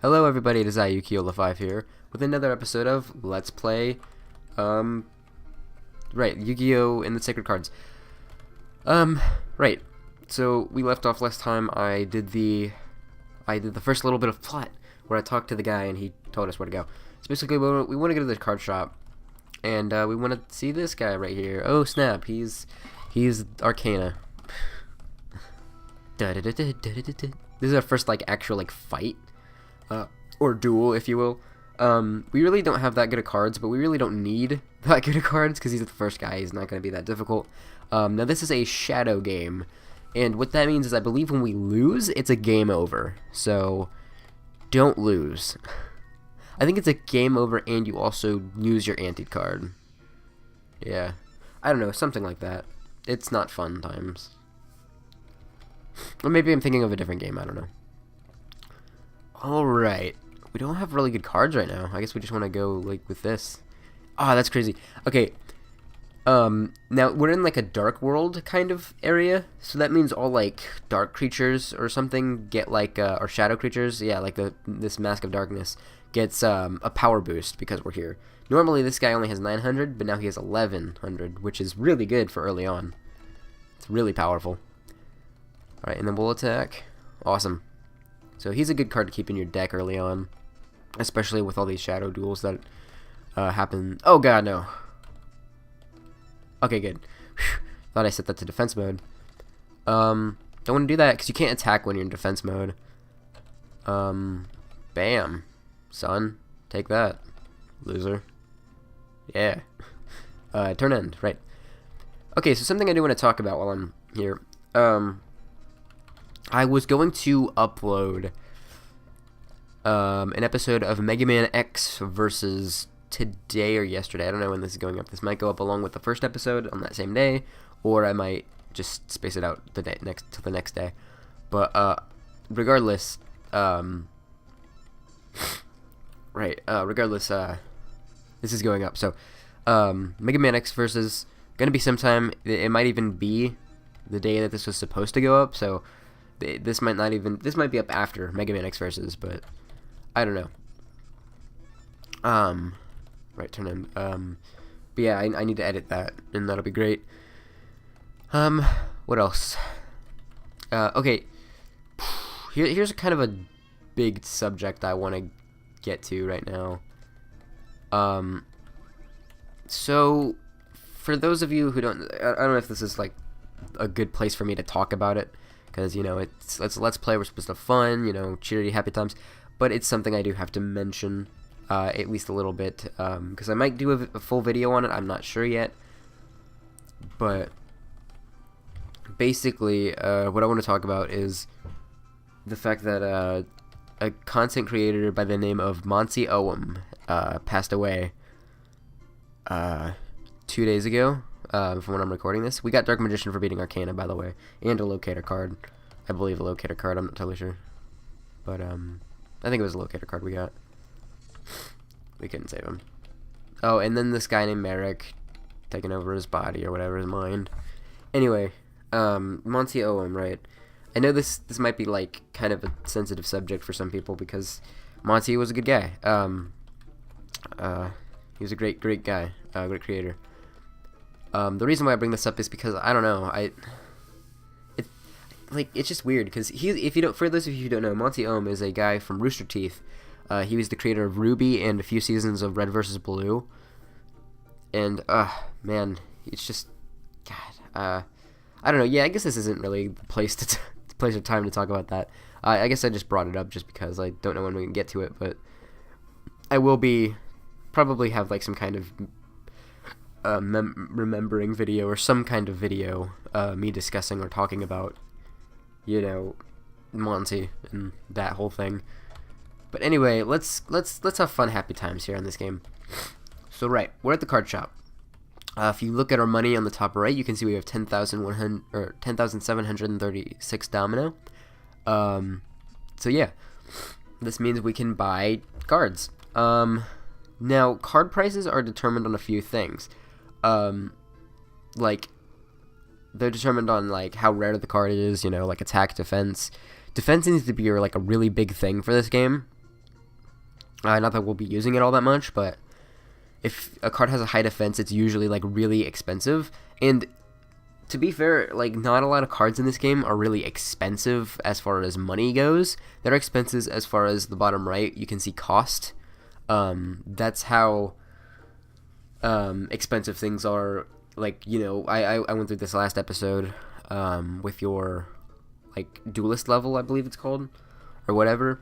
Hello everybody, it is Yu-Gi-Oh! 5 here, with another episode of Let's Play, Yu-Gi-Oh! In the Sacred Cards. Right, so we left off last time. I did the first little bit of plot, where I talked to the guy and he told us where to go. So basically, we want to go to the card shop, and we want to see this guy right here. Oh snap, he's Arcana. This is our first, actual, fight. Or duel, if you will. We really don't have that good of cards, but we really don't need that good of cards because he's the first guy. He's not going to be that difficult. Now, this is a shadow game, and what that means is I believe when we lose, it's a game over. So, don't lose. I think it's a game over, and you also lose your ante card. Yeah. I don't know, something like that. It's not fun times. Or maybe I'm thinking of a different game, I don't know. Alright. We don't have really good cards right now. I guess we just want to go, with this. Ah, that's crazy. Okay. Now, we're in, a dark world kind of area. So that means all, dark creatures or something get, or shadow creatures. Yeah, this Mask of Darkness gets, a power boost because we're here. Normally, this guy only has 900, but now he has 1100, which is really good for early on. It's really powerful. Alright, and then we'll attack. Awesome. So he's a good card to keep in your deck early on, especially with all these shadow duels that happen. Oh god, no. Okay, good. Whew. Thought I set that to defense mode. Don't want to do that because you can't attack when you're in defense mode. Bam. Son, take that, loser. Yeah. Turn end, right. Okay, so something I do want to talk about while I'm here. I was going to upload an episode of Mega Man X versus today or yesterday. I don't know when this is going up. This might go up along with the first episode on that same day, or I might just space it out the next day. But regardless, this is going up. So Mega Man X versus gonna be sometime. It might even be the day that this was supposed to go up. So this might be up after Mega Man X versus, but I don't know. Right, turn in. But yeah, I need to edit that, and that'll be great. What else? Okay. Here's kind of a big subject I want to get to right now. So for those of you who don't know if this is a good place for me to talk about it. Because, it's Let's Play, we're supposed to have fun, cheery, happy times. But it's something I do have to mention, at least a little bit. Because I might do a full video on it, I'm not sure yet. But, basically, what I want to talk about is the fact that a content creator by the name of Monty Oum passed away 2 days ago. From when I'm recording this. We got Dark Magician for beating Arcana, by the way, and a locator card. I believe a locator card, I'm not totally sure. But, I think it was a locator card we got. We couldn't save him. Oh, and then this guy named Merrick taking over his body, or whatever, his mind. Anyway, Monty Oum, right. I know this might be, kind of a sensitive subject for some people, because Monty was a good guy. He was a great guy, great creator. The reason why I bring this up is because I don't know. It's just weird because for those of you who don't know, Monty Oum is a guy from Rooster Teeth. He was the creator of Ruby and a few seasons of Red vs. Blue. And man, it's just God. I don't know. Yeah, I guess this isn't really the place place or time to talk about that. I guess I just brought it up just because I don't know when we can get to it, but I will probably have some kind of remembering video or some kind of video, me discussing or talking about, Monty and that whole thing. But anyway, let's have fun, happy times here on this game. So right, we're at the card shop. If you look at our money on the top right, you can see we have 10,736 domino. So yeah, this means we can buy cards. Now card prices are determined on a few things. They're determined on how rare the card is, attack, defense. Defense needs to be a really big thing for this game. Not that we'll be using it all that much, but if a card has a high defense, it's usually like really expensive. And to be fair, like not a lot of cards in this game are really expensive as far as money goes. They're expensive as far as the bottom right. You can see cost. That's how expensive things are. Like, you know, I went through this last episode with your like duelist level, I believe it's called, or whatever.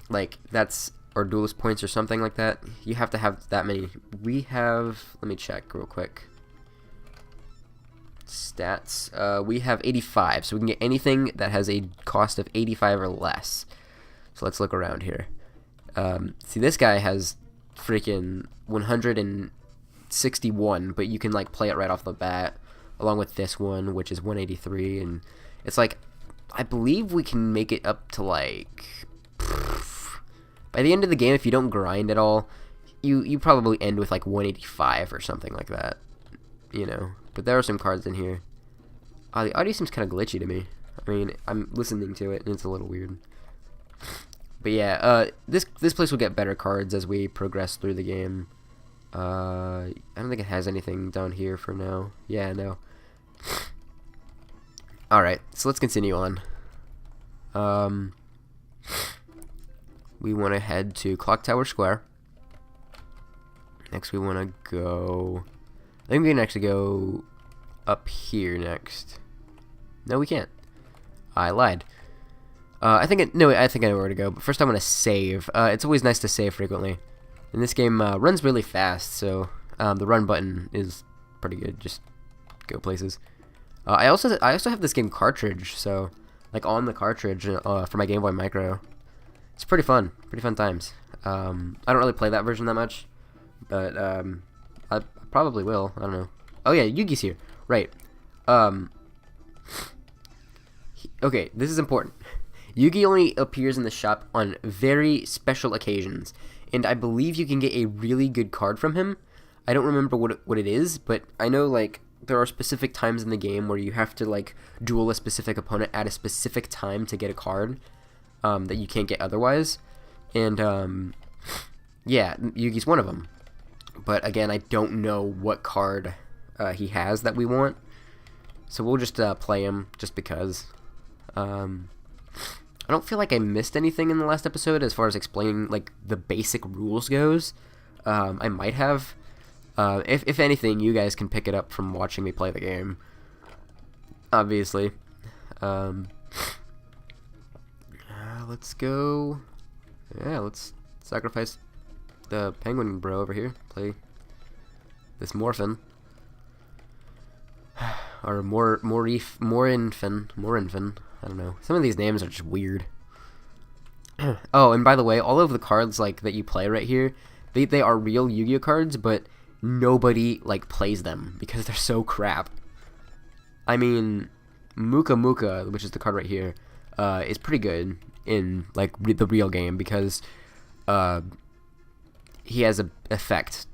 Like that's, or duelist points or something like that. You have to have that many. We have, let me check real quick. Stats. We have 85, so we can get anything that has a cost of 85 or less. So let's look around here. See, this guy has freaking 161, but you can like play it right off the bat, along with this one, which is 183, and it's like, I believe we can make it up to like, by the end of the game, if you don't grind at all, you probably end with like 185 or something like that, you know. But there are some cards in here. The audio seems kind of glitchy to me. I mean, I'm listening to it and it's a little weird. But yeah, this place will get better cards as we progress through the game. I don't think it has anything down here for now. Yeah, no. Alright, so let's continue on. We want to head to Clock Tower Square. Next we want to go... I think we can actually go up here next. No, we can't. I lied. I think I know where to go, but first I want to save. It's always nice to save frequently. And this game runs really fast, so the run button is pretty good. Just go places. I also have this game cartridge, so like on the cartridge for my Game Boy Micro. It's pretty fun times. I don't really play that version that much, but I probably will. I don't know. Oh yeah, Yugi's here. Right. Okay, this is important. Yugi only appears in the shop on very special occasions, and I believe you can get a really good card from him. I don't remember what it is, but I know like there are specific times in the game where you have to like duel a specific opponent at a specific time to get a card that you can't get otherwise. And yeah, Yugi's one of them. But again, I don't know what card he has that we want, so we'll just play him just because. I don't feel like I missed anything in the last episode as far as explaining like the basic rules goes. I might have. If anything, you guys can pick it up from watching me play the game. Obviously. Let's go. Yeah, let's sacrifice the penguin bro over here. Play this Morphin. Or Morinfin. I don't know. Some of these names are just weird. Oh, and by the way, all of the cards like that you play right here, they are real Yu-Gi-Oh cards, but nobody like plays them because they're so crap. I mean, Muka Muka, which is the card right here, is pretty good in like the real game because he has an effect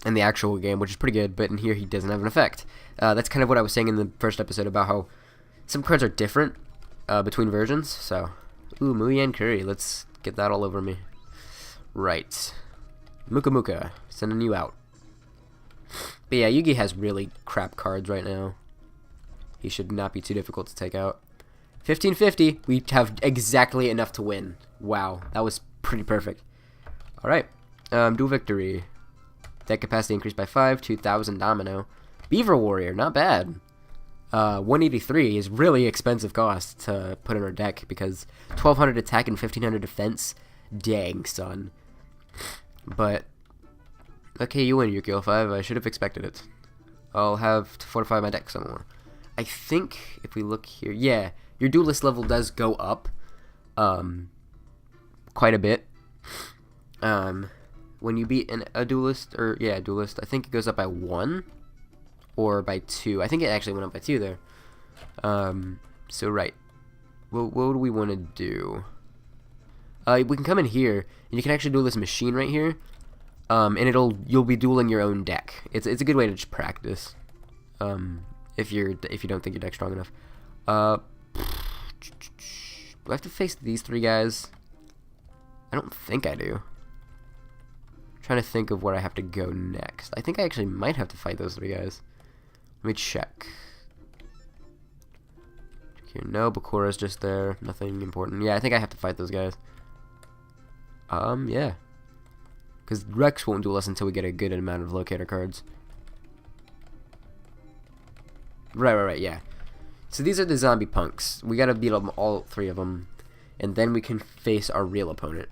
in the actual game, which is pretty good, but in here he doesn't have an effect. That's kind of what I was saying in the first episode about how some cards are different between versions. So, ooh, Muyan Curry, let's get that all over me. Right, Muka Muka, sending you out. But yeah, Yugi has really crap cards right now. He should not be too difficult to take out. 1550, we have exactly enough to win. Wow, that was pretty perfect. Alright, dual victory. Deck capacity increased by 5, 2,000 domino. Beaver Warrior, not bad. 183 is really expensive cost to put in our deck because 1,200 attack and 1,500 defense. Dang, son. But, okay, you win, Yu-Gi-Oh! 5. I should have expected it. I'll have to fortify my deck some more. I think if we look here, yeah, your duelist level does go up quite a bit. When you beat a duelist, duelist, I think it goes up by 1 or by 2. I think it actually went up by 2 there. So right, what do we want to do? We can come in here and you can actually duel this machine right here, and you'll be dueling your own deck. It's a good way to just practice. If you don't think your deck's strong enough. Do I have to face these 3 guys? I don't think I do. Trying to think of where I have to go next. I think I actually might have to fight those three guys. Let me check. Here, no, Bakura's just there. Nothing important. Yeah, I think I have to fight those guys. Yeah. Because Rex won't duel us until we get a good amount of locator cards. Right, yeah. So these are the zombie punks. We gotta beat them, all three of them. And then we can face our real opponent.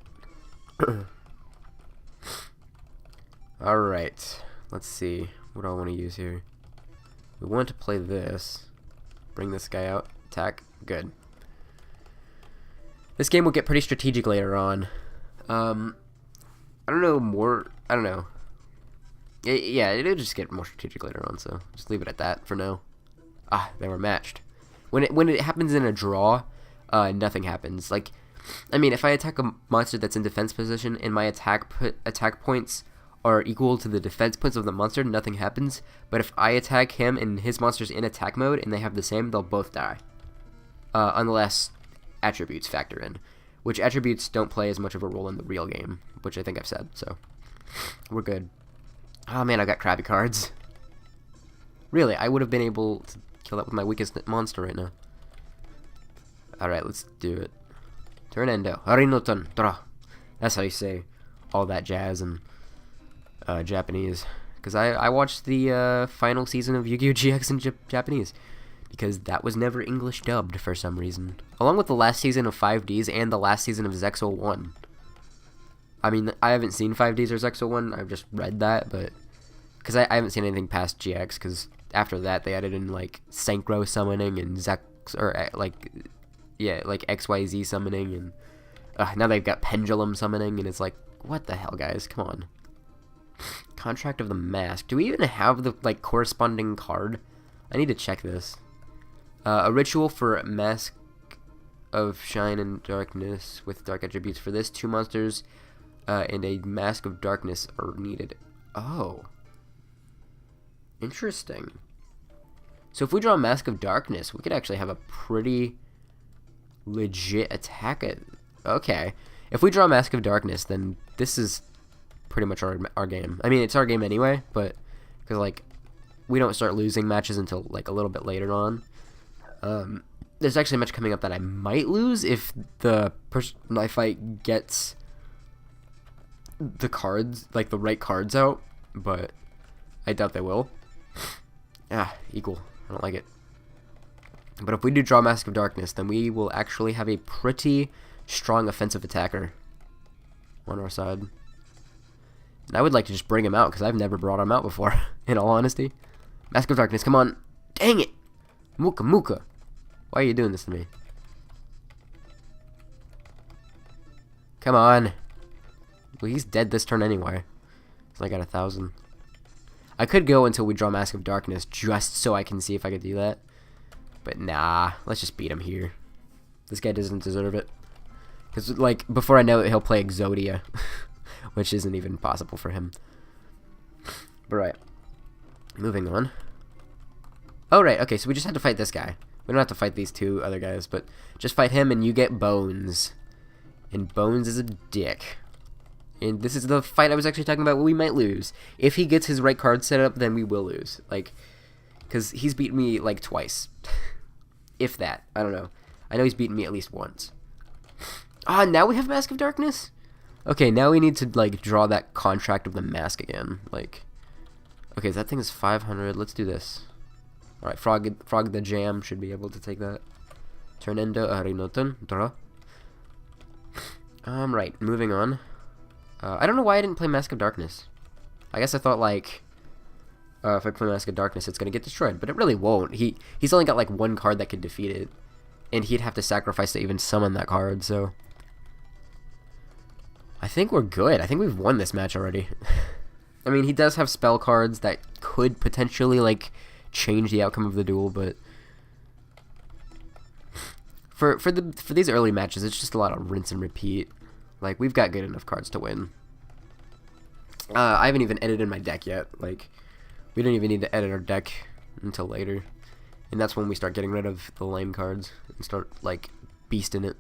Alright. Let's see. What do I want to use here? We want to play this. Bring this guy out. Attack. Good. This game will get pretty strategic later on. I don't know more. I don't know. Yeah, it'll just get more strategic later on, so just leave it at that for now. Ah, they were matched. When it happens in a draw, nothing happens. Like, I mean, if I attack a monster that's in defense position and my attack points are equal to the defense points of the monster, nothing happens. But if I attack him and his monster's in attack mode and they have the same, they'll both die. Unless attributes factor in, which attributes don't play as much of a role in the real game, which I think I've said, so we're good. Oh man, I got crappy cards. Really, I would have been able to kill that with my weakest monster right now. Alright, let's do it. Turnendo. Harinoton. Dra. That's how you say all that jazz in Japanese. Because I watched the final season of Yu-Gi-Oh! GX in Japanese. Because that was never English dubbed for some reason. Along with the last season of 5Ds and the last season of Zexal 1. I mean, I haven't seen 5Ds or Zexal 1. I've just read that, but... Because I haven't seen anything past GX, because after that they added in, like, Synchro summoning and Zex... Or, like... Yeah, like XYZ summoning, and... now they've got Pendulum summoning, and it's like... What the hell, guys? Come on. Contract of the Mask. Do we even have the, like, corresponding card? I need to check this. A ritual for Mask of Shine and Darkness with dark attributes. For this, 2 monsters and a Mask of Darkness are needed. Oh. Interesting. So if we draw a Mask of Darkness, we could actually have a pretty legit attack. Okay. If we draw a Mask of Darkness, then this is pretty much our game. I mean, it's our game anyway, but because, like, we don't start losing matches until, like, a little bit later on. There's actually a match coming up that I might lose if the person I fight gets the cards, like the right cards out, but I doubt they will. Equal. I don't like it. But if we do draw Mask of Darkness, then we will actually have a pretty strong offensive attacker on our side. And I would like to just bring him out, because I've never brought him out before, in all honesty. Mask of Darkness, come on. Dang it! Muka. Why are you doing this to me? Come on. Well, he's dead this turn anyway. So I got 1,000. I could go until we draw Mask of Darkness just so I can see if I could do that. But nah, let's just beat him here. This guy doesn't deserve it. Because, like, before I know it, he'll play Exodia. Which isn't even possible for him. But right. Moving on. Oh, right, okay, so we just had to fight this guy. We don't have to fight these 2 other guys, but just fight him and you get Bones. And Bones is a dick. And this is the fight I was actually talking about where we might lose. If he gets his right card set up, then we will lose. Like, because he's beaten me, like, twice. If that. I don't know. I know he's beaten me at least once. Now we have Mask of Darkness? Okay, now we need to, like, draw that Contract of the Mask again. Like, okay, that thing is 500. Let's do this. Alright, Frog the Jam should be able to take that. Turnendo Arinoton. Draw. Right, moving on. I don't know why I didn't play Mask of Darkness. I guess I thought, like, if I play Mask of Darkness, it's going to get destroyed. But it really won't. He's only got, like, 1 card that could defeat it. And he'd have to sacrifice to even summon that card, so... I think we're good. I think we've won this match already. I mean, he does have spell cards that could potentially, like, change the outcome of the duel, but... For these early matches, it's just a lot of rinse and repeat. Like, we've got good enough cards to win. I haven't even edited my deck yet. Like, we don't even need to edit our deck until later. And that's when we start getting rid of the lame cards and start, like, beasting it.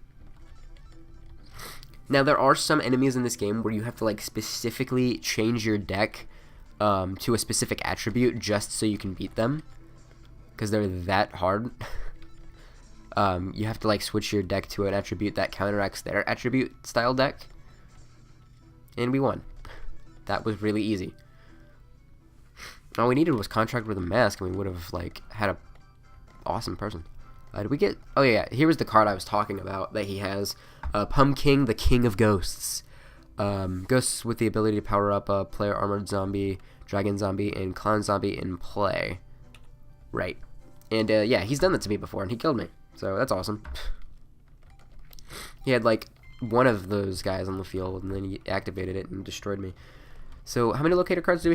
Now, there are some enemies in this game where you have to, like, specifically change your deck to a specific attribute just so you can beat them, because they're that hard. You have to, like, switch your deck to an attribute that counteracts their attribute style deck, and we won. That was really easy. All we needed was contract with a mask, and we would have, like, had a awesome person. Did we get... Oh, yeah, here was the card I was talking about that he has. Pumpkin, the King of Ghosts. Ghosts with the ability to power up a player armored zombie, dragon zombie, and clown zombie in play. Right. And, yeah, he's done that to me before, and he killed me. So, that's awesome. He had, like, one of those guys on the field, and then he activated it and destroyed me. So, how many locator cards do we